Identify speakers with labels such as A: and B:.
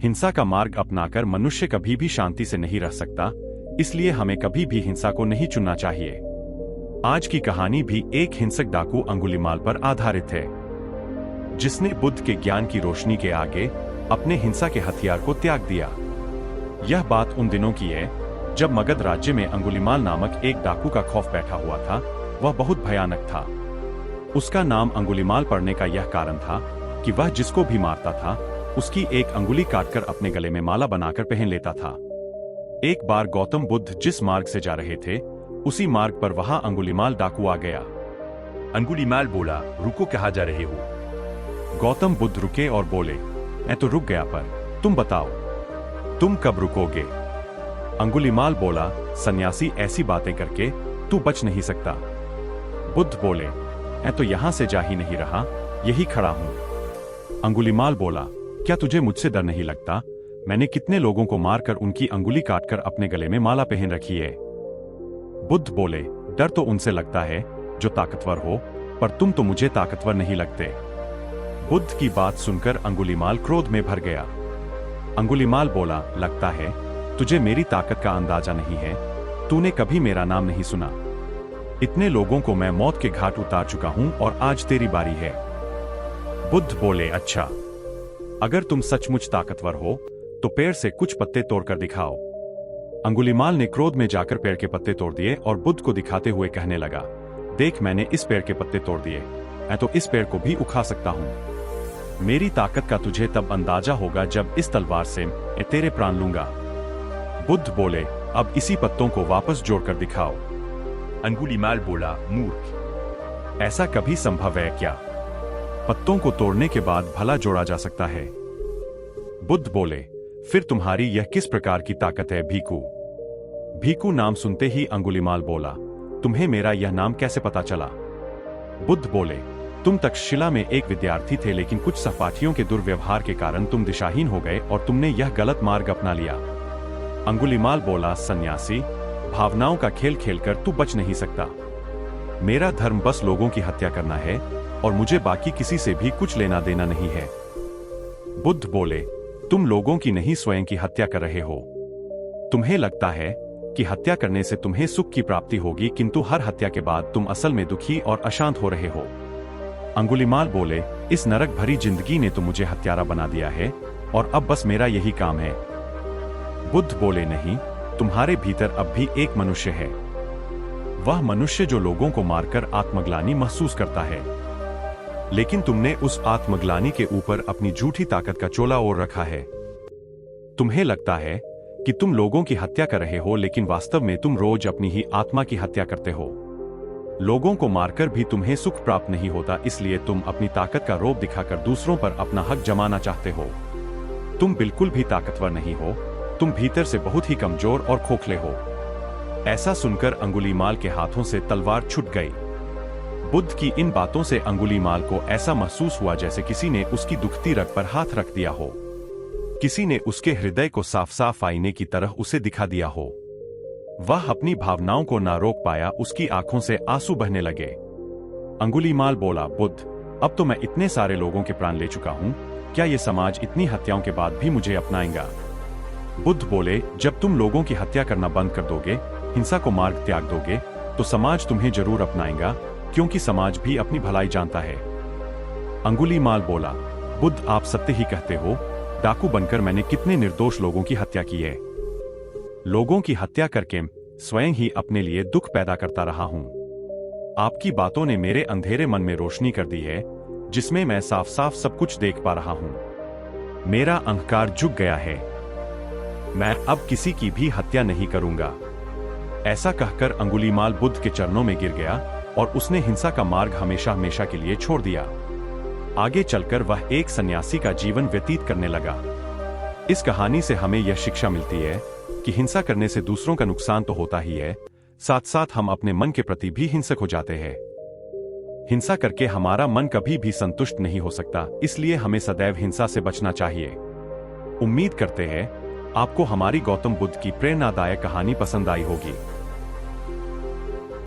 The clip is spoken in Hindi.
A: हिंसा का मार्ग अपनाकर मनुष्य कभी भी शांति से नहीं रह सकता, इसलिए हमें कभी भी हिंसा को नहीं चुनना चाहिए। आज की कहानी भी एक हिंसक डाकू अंगुलीमाल पर आधारित है, जिसने बुद्ध के ज्ञान की रोशनी के आगे अपने हिंसा के हथियार को त्याग दिया। यह बात उन दिनों की है जब मगध राज्य में अंगुलीमाल नामक एक डाकू का खौफ बैठा हुआ था। वह बहुत भयानक था। उसका नाम अंगुलीमाल पड़ने का यह कारण था कि वह जिसको भी मारता था उसकी एक अंगुली काटकर अपने गले में माला बनाकर पहन लेता था। एक बार गौतम बुद्ध जिस मार्ग से जा रहे थे, उसी मार्ग पर वहां अंगुलीमाल डाकू आ गया।
B: अंगुलीमाल बोला, रुको, कहाँ जा रहे हो?
A: गौतम बुद्ध रुके और बोले, मैं तो रुक गया, पर तुम बताओ, तुम कब रुकोगे? अंगुलीमाल बोला, सन्यासी, ऐसी बातें करके तू बच नहीं सकता। बुद्ध बोले, मैं तो यहां से जा ही नहीं रहा, यही खड़ा हूं। अंगुलीमाल बोला, क्या तुझे मुझसे डर नहीं लगता? मैंने कितने लोगों को मारकर उनकी अंगुली काटकर अपने गले में माला पहन रखी है। बुद्ध बोले, डर तो उनसे लगता है जो ताकतवर हो, पर तुम तो मुझे ताकतवर नहीं लगते। बुद्ध की बात सुनकर अंगुलीमाल क्रोध में भर गया। अंगुलीमाल बोला, लगता है तुझे मेरी ताकत का अंदाजा नहीं है, तूने कभी मेरा नाम नहीं सुना। इतने लोगों को मैं मौत के घाट उतार चुका हूं और आज तेरी बारी है। बुद्ध बोले, अच्छा, अगर तुम सचमुच ताकतवर हो तो पेड़ से कुछ पत्ते तोड़कर दिखाओ। अंगुलीमाल ने क्रोध में जाकर पेड़ के पत्ते तोड़ दिए और बुद्ध को दिखाते हुए कहने लगा, देख, मैंने इस पेड़ के पत्ते तोड़ दिए, मैं तो इस पेड़ को भी उखा सकता हूं। मेरी ताकत का तुझे तब अंदाजा होगा जब इस तलवार से मैं तेरे प्राण लूंगा। बुद्ध बोले, अब इसी पत्तों को वापस जोड़कर दिखाओ।
B: अंगुलीमाल बोला, मूर्ख,
A: ऐसा कभी संभव है क्या? पत्तों को तोड़ने के बाद भला जोड़ा जा सकता है? बुद्ध बोले, फिर तुम्हारी यह किस प्रकार की ताकत है भीखू? भीखू नाम सुनते ही अंगुलीमाल बोला, तुम्हें मेरा यह नाम कैसे पता चला? बुद्ध बोले, तुम तक्षशिला में एक विद्यार्थी थे, लेकिन कुछ सहपाठियों के दुर्व्यवहार के कारण तुम दिशाहीन हो गए और तुमने यह गलत मार्ग अपना लिया। अंगुलीमाल बोला, सन्यासी, भावनाओं का खेल खेलकर तू बच नहीं सकता। मेरा धर्म बस लोगों की हत्या करना है और मुझे बाकी किसी से भी कुछ लेना देना नहीं है। बुद्ध बोले, तुम लोगों की नहीं, स्वयं की हत्या कर रहे हो। तुम्हें लगता है कि हत्या करने से तुम्हें सुख की प्राप्ति होगी, किंतु हर हत्या के बाद तुम असल में दुखी और अशांत हो रहे हो। अंगुलीमाल बोले, इस नरक भरी जिंदगी ने तो मुझे हत्यारा बना दिया है और अब बस मेरा यही काम है। बुद्ध बोले, नहीं, तुम्हारे भीतर अब भी एक मनुष्य है। वह मनुष्य जो लोगों को मारकर आत्मग्लानि महसूस करता है, लेकिन तुमने उस आत्मग्लानि के ऊपर अपनी झूठी ताकत का चोला ओढ़ रखा है। तुम्हें लगता है कि तुम लोगों की हत्या कर रहे हो, लेकिन वास्तव में तुम रोज अपनी ही आत्मा की हत्या करते हो। लोगों को मारकर भी तुम्हें सुख प्राप्त नहीं होता, इसलिए तुम अपनी ताकत का रोब दिखाकर दूसरों पर अपना हक जमाना चाहते हो। तुम बिल्कुल भी ताकतवर नहीं हो, तुम भीतर से बहुत ही कमजोर और खोखले हो। ऐसा सुनकर अंगुलीमाल के हाथों से तलवार छूट गई। बुद्ध की इन बातों से अंगुलीमाल को ऐसा महसूस हुआ जैसे किसी ने उसकी दुखती रग पर हाथ रख दिया हो। किसी ने उसके हृदय को साफ साफ आईने की तरह उसे दिखा दिया हो। वह अपनी भावनाओं को ना रोक पाया, उसकी आंखों से आंसू बहने लगे। अंगुलीमाल बोला, बुद्ध, अब तो मैं इतने सारे लोगों के प्राण ले चुका हूं, क्या ये समाज इतनी हत्याओं के बाद भी मुझे अपनाएगा? बुद्ध बोले, जब तुम लोगों की हत्या करना बंद कर दोगे, हिंसा को मार्ग त्याग दोगे, तो समाज तुम्हें जरूर अपनाएगा, क्योंकि समाज भी अपनी भलाई जानता है। अंगुलीमाल बोला, बुद्ध, आप सत्य ही कहते हो। डाकू बनकर मैंने कितने निर्दोष लोगों की हत्या की है। लोगों की हत्या करके स्वयं ही अपने लिए दुख पैदा करता रहा हूं। आपकी बातों ने मेरे अंधेरे मन में रोशनी कर दी है, जिसमें मैं साफ साफ सब कुछ देख पा रहा हूं। मेरा अहंकार झुक गया है। मैं अब किसी की भी हत्या नहीं करूंगा। ऐसा कहकर अंगुलीमाल बुद्ध के चरणों में गिर गया और उसने हिंसा का मार्ग हमेशा हमेशा के लिए छोड़ दिया। आगे चलकर वह एक सन्यासी का जीवन व्यतीत करने लगा। इस कहानी से हमें यह शिक्षा मिलती है कि हिंसा करने से दूसरों का नुकसान तो होता ही है, साथ साथ हम अपने मन के प्रति भी हिंसक हो जाते हैं। हिंसा करके हमारा मन कभी भी संतुष्ट नहीं हो सकता, इसलिए हमें सदैव हिंसा से बचना चाहिए। उम्मीद करते हैं आपको हमारी गौतम बुद्ध की प्रेरणादायक कहानी पसंद आई होगी।